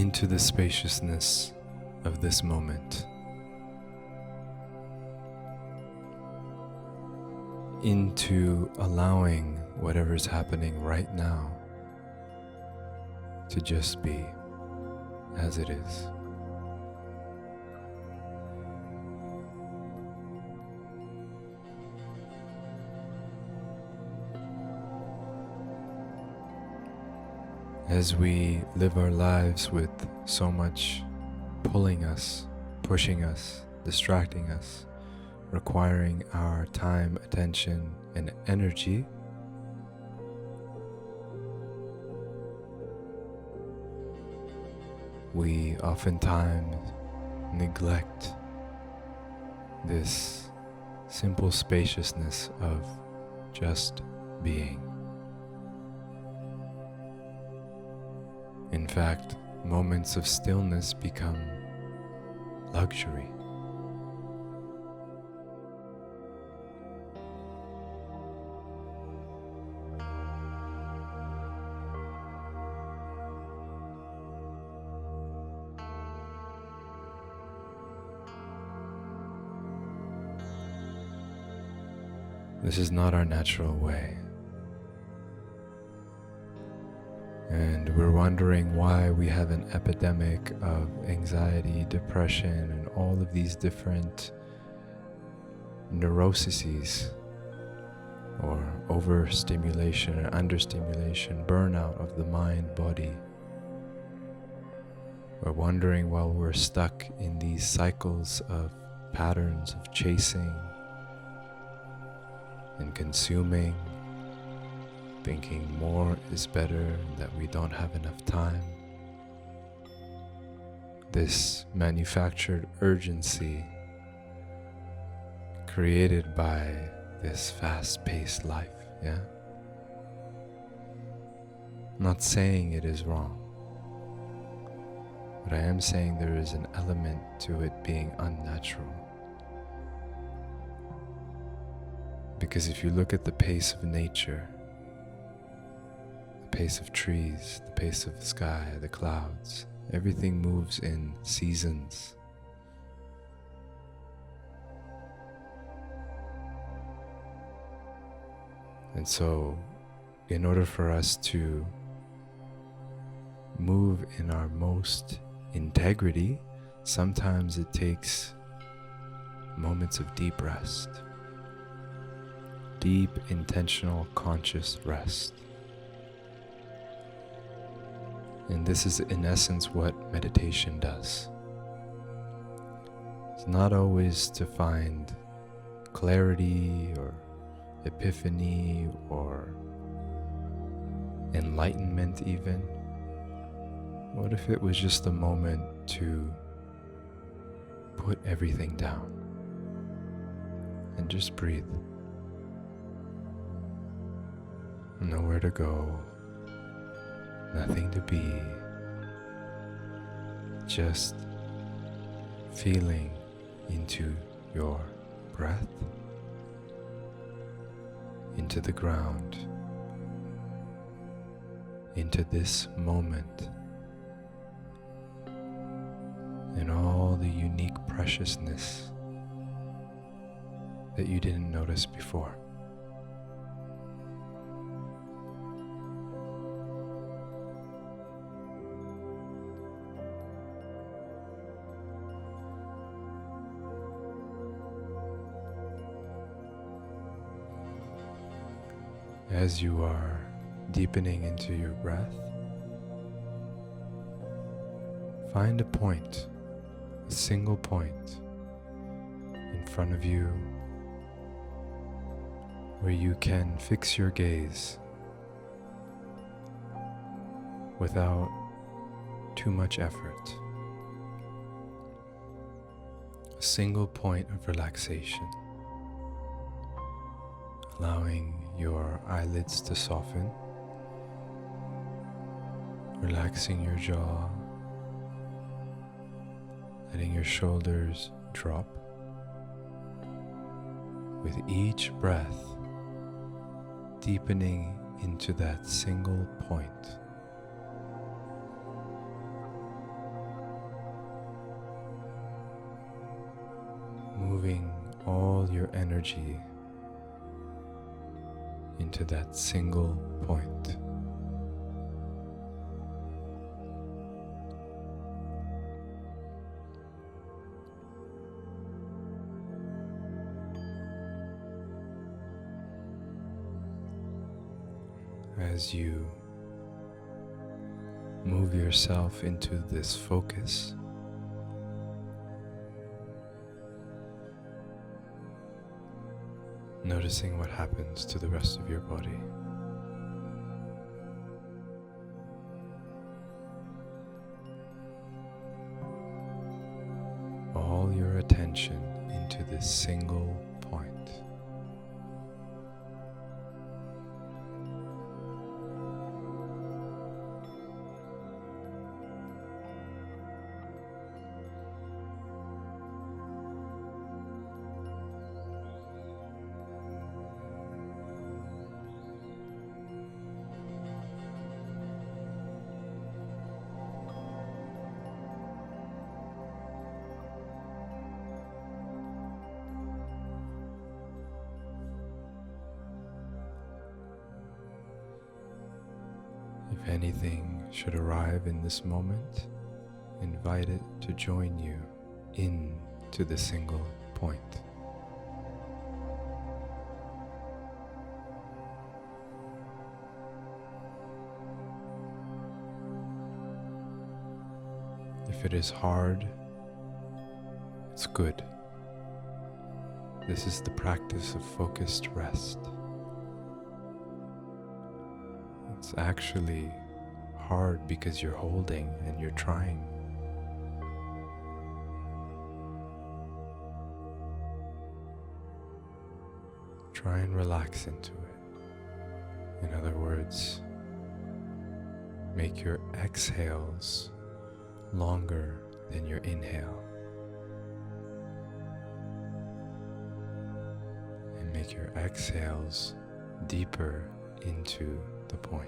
into the spaciousness of this moment, into allowing whatever's happening right now to just be as it is. As we live our lives with so much pulling us, pushing us, distracting us, requiring our time, attention, and energy, we oftentimes neglect this simple spaciousness of just being. In fact, moments of stillness become luxury. This is not our natural way. And we're wondering why we have an epidemic of anxiety, depression, and all of these different neuroses, or overstimulation and understimulation, burnout of the mind, body. We're wondering why we're stuck in these cycles of patterns of chasing and consuming, thinking more is better, that we don't have enough time. This manufactured urgency created by this fast-paced life, yeah? I'm not saying it is wrong, but I am saying there is an element to it being unnatural. Because if you look at the pace of nature, the pace of trees, the pace of the sky, the clouds, everything moves in seasons. And so, in order for us to move in our most integrity, sometimes it takes moments of deep rest. Deep, intentional, conscious rest. And this is in essence what meditation does. It's not always to find clarity or epiphany or enlightenment even. What if it was just a moment to put everything down and just breathe? Nowhere to go, nothing to be, just feeling into your breath, into the ground, into this moment, and all the unique preciousness that you didn't notice before. As you are deepening into your breath, find a point, a single point in front of you where you can fix your gaze without too much effort. A single point of relaxation, allowing your eyelids to soften, relaxing your jaw, letting your shoulders drop. With each breath, deepening into that single point. moving all your energy into that single point. As you move yourself into this focus, noticing what happens to the rest of your body. All your attention into this single point. If anything should arrive in this moment, invite it to join you into the single point. If it is hard, it's good. This is the practice of focused rest. It's actually hard because you're holding and you're trying. Try and relax into it. In other words, make your exhales longer than your inhale. And make your exhales deeper into the point.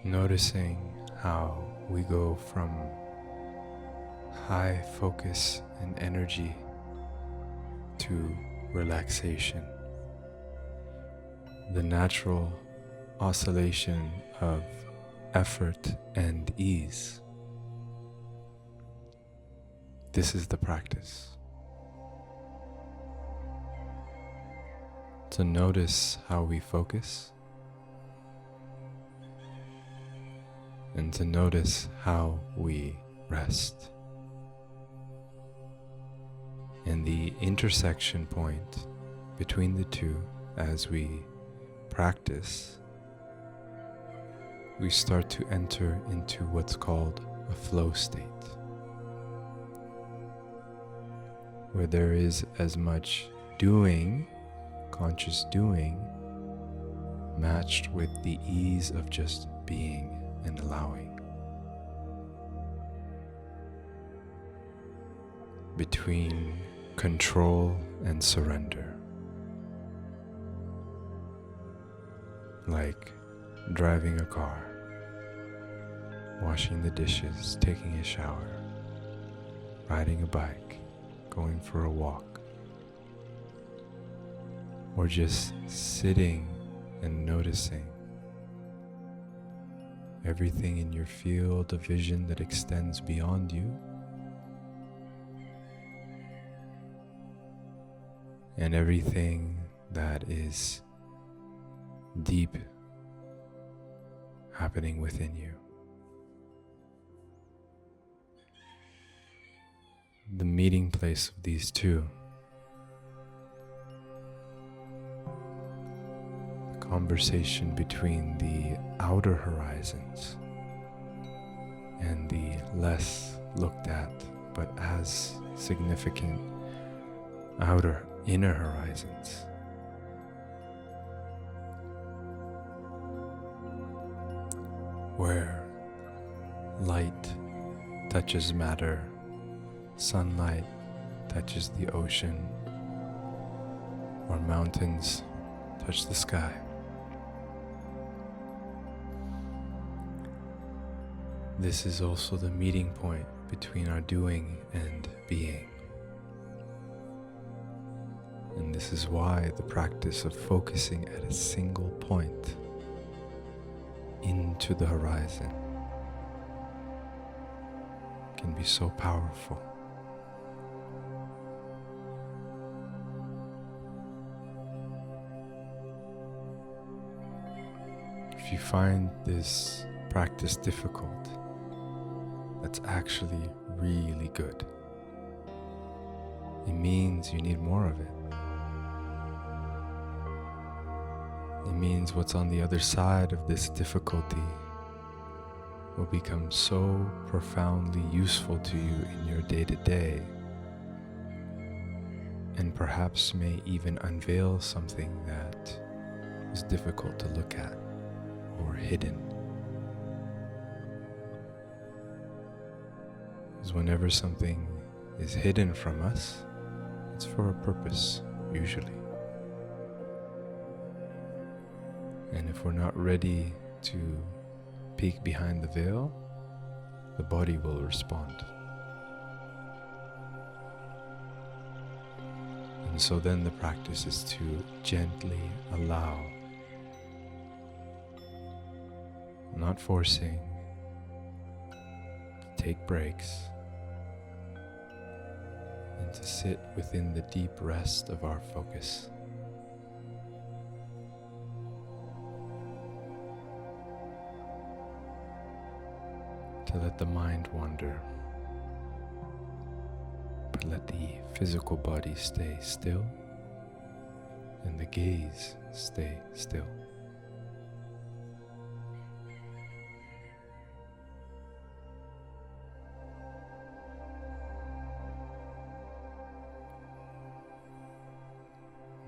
Noticing how we go from high focus and energy to relaxation, the natural oscillation of effort and ease. This is the practice. To notice how we focus, and to notice how we rest. And the intersection point between the two, as we practice, we start to enter into what's called a flow state, where there is as much doing, conscious doing, matched with the ease of just being and allowing. Between control and surrender. Like driving a car, washing the dishes, taking a shower, riding a bike, going for a walk, or just sitting and noticing everything in your field of vision that extends beyond you, and everything that is deep happening within you. The meeting place of these two, conversation between the outer horizons and the less looked at but as significant inner horizons. Where light touches matter, sunlight touches the ocean, or mountains touch the sky. This is also the meeting point between our doing and being. And this is why the practice of focusing at a single point into the horizon can be so powerful. If you find this practice difficult, that's actually really good. It means you need more of it. It means what's on the other side of this difficulty will become so profoundly useful to you in your day-to-day, and perhaps may even unveil something that is difficult to look at or hidden. Because whenever something is hidden from us, it's for a purpose, usually. And if we're not ready to peek behind the veil, the body will respond. And so then the practice is to gently allow, not forcing, to take breaks, and to sit within the deep rest of our focus. To let the mind wander, but let the physical body stay still and the gaze stay still.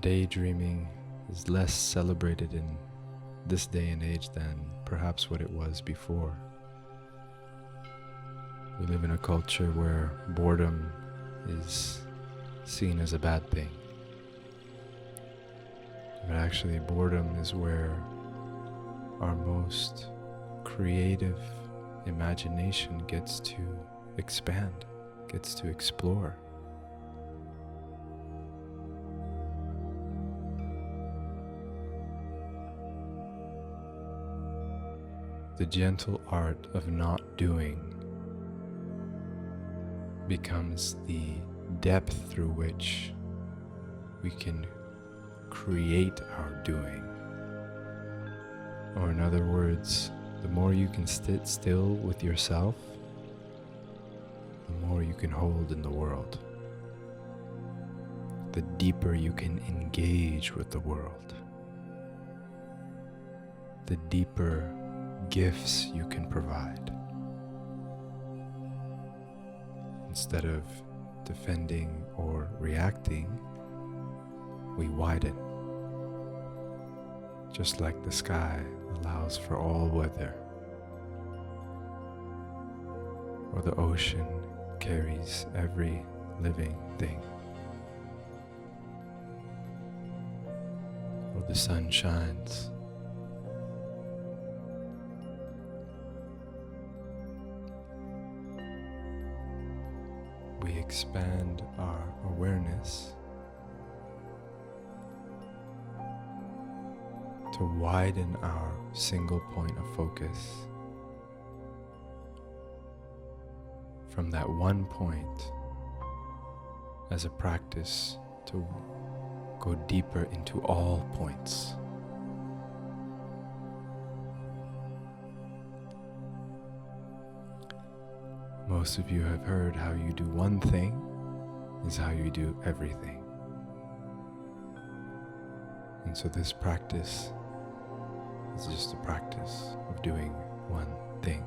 Daydreaming is less celebrated in this day and age than perhaps what it was before. We live in a culture where boredom is seen as a bad thing. But actually, boredom is where our most creative imagination gets to expand, gets to explore. The gentle art of not doing becomes the depth through which we can create our doing. Or in other words, the more you can sit still with yourself, the more you can hold in the world. The deeper you can engage with the world. The deeper gifts you can provide. Instead of defending or reacting, we widen. Just like the sky allows for all weather, or the ocean carries every living thing, or the sun shines. We expand our awareness to widen our single point of focus from that one point as a practice to go deeper into all points. Most of you have heard how you do one thing is how you do everything. And so this practice is just a practice of doing one thing.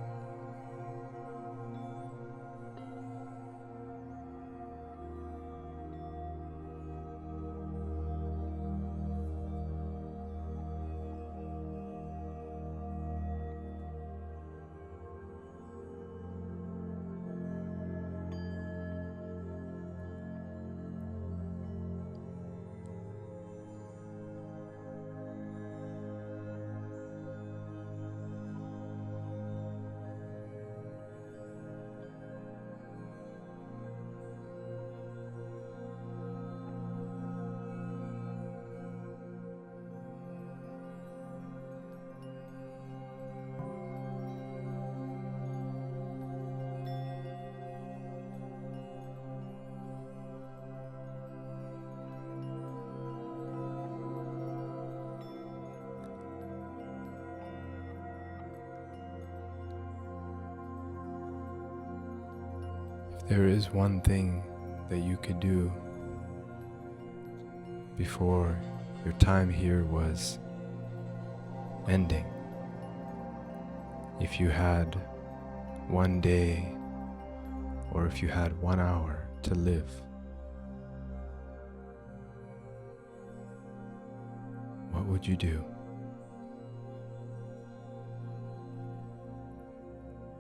There is one thing that you could do before your time here was ending. If you had one day, or if you had 1 hour to live, what would you do?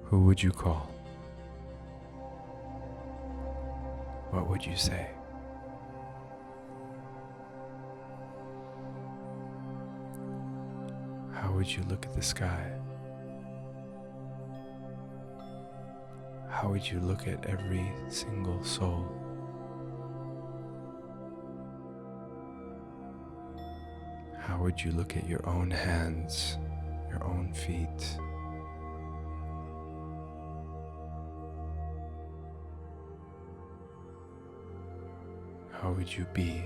Who would you call? What would you say? How would you look at the sky? How would you look at every single soul? How would you look at your own hands, your own feet? How would you be?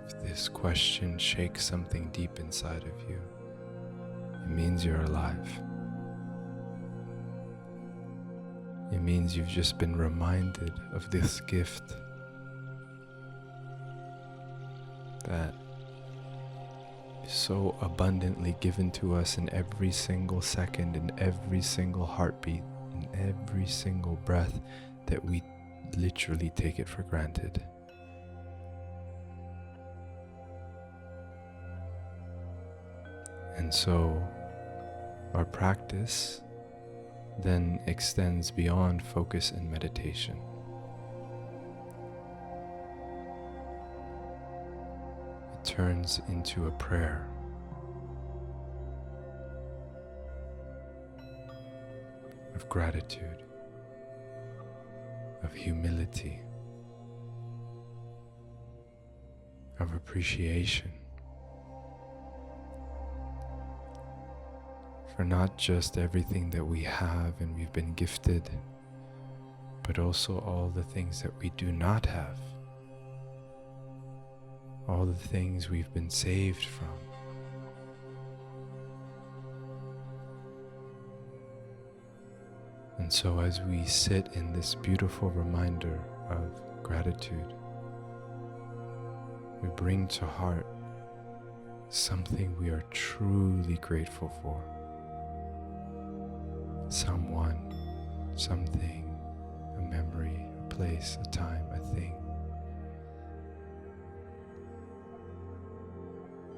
If this question shakes something deep inside of you, it means you're alive. It means you've just been reminded of this gift that is so abundantly given to us in every single second, in every single heartbeat, in every single breath, that we literally take it for granted. And so our practice then extends beyond focus and meditation. It turns into a prayer. Of gratitude, of humility, of appreciation for not just everything that we have and we've been gifted, but also all the things that we do not have, all the things we've been saved from. And so as we sit in this beautiful reminder of gratitude, we bring to heart something we are truly grateful for. Someone, something, a memory, a place, a time, a thing.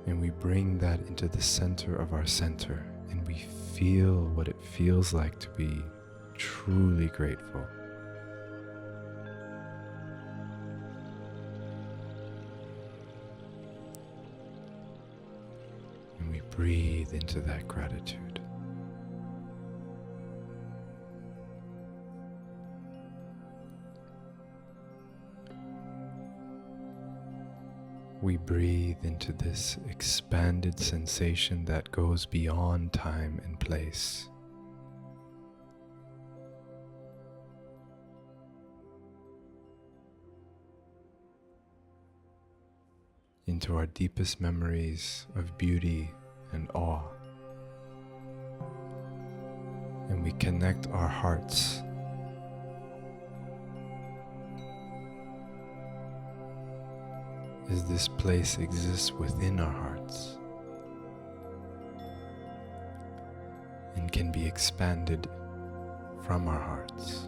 And we bring that into the center of our center, and we feel what it feels like to be truly grateful. And we breathe into that gratitude. We breathe into this expanded sensation that goes beyond time and place. Into our deepest memories of beauty and awe. And we connect our hearts as this place exists within our hearts and can be expanded from our hearts.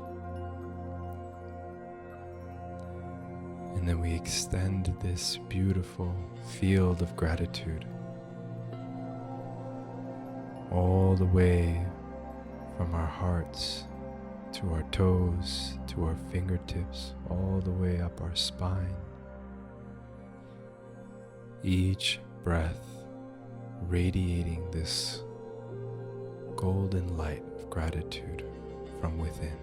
And then we extend this beautiful field of gratitude all the way from our hearts to our toes, to our fingertips, all the way up our spine. Each breath radiating this golden light of gratitude from within,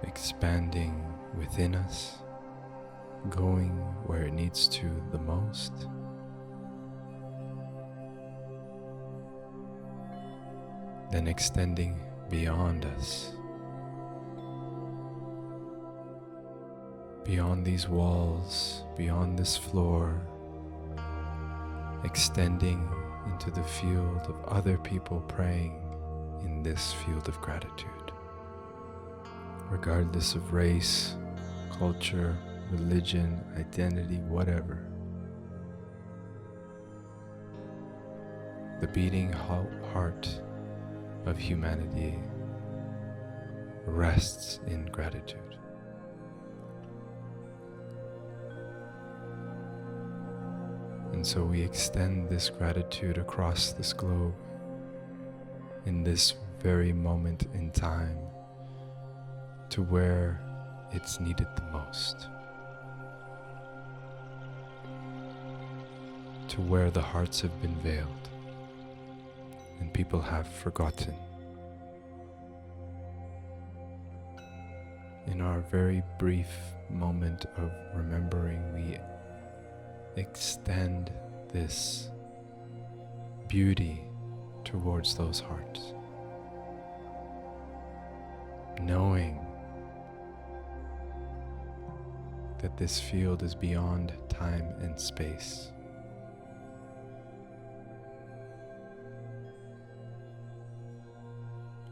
expanding within us, going where it needs to the most, then extending beyond us beyond these walls, beyond this floor, extending into the field of other people praying in this field of gratitude, regardless of race, culture, religion, identity, whatever. The beating heart of humanity rests in gratitude. And so we extend this gratitude across this globe in this very moment in time to where it's needed the most, to where the hearts have been veiled and people have forgotten. In our very brief moment of remembering, we extend this beauty towards those hearts, knowing that this field is beyond time and space.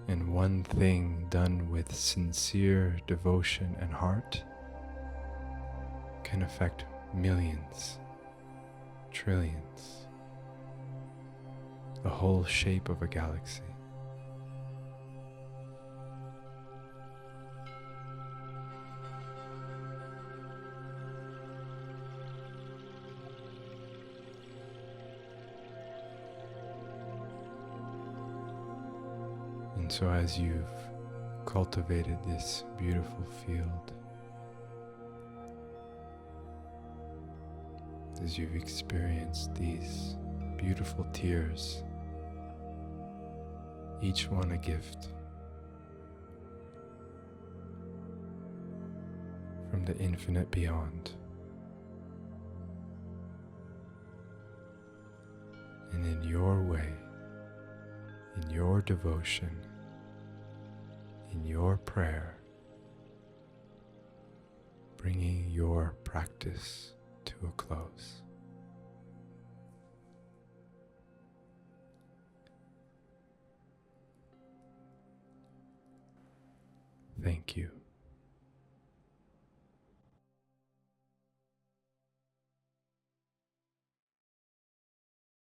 And one thing done with sincere devotion and heart can affect millions, trillions, the whole shape of a galaxy. And so as you've cultivated this beautiful field, as you've experienced these beautiful tears, each one a gift from the infinite beyond, and in your way, in your devotion, in your prayer, bringing your practice to a close. Thank you.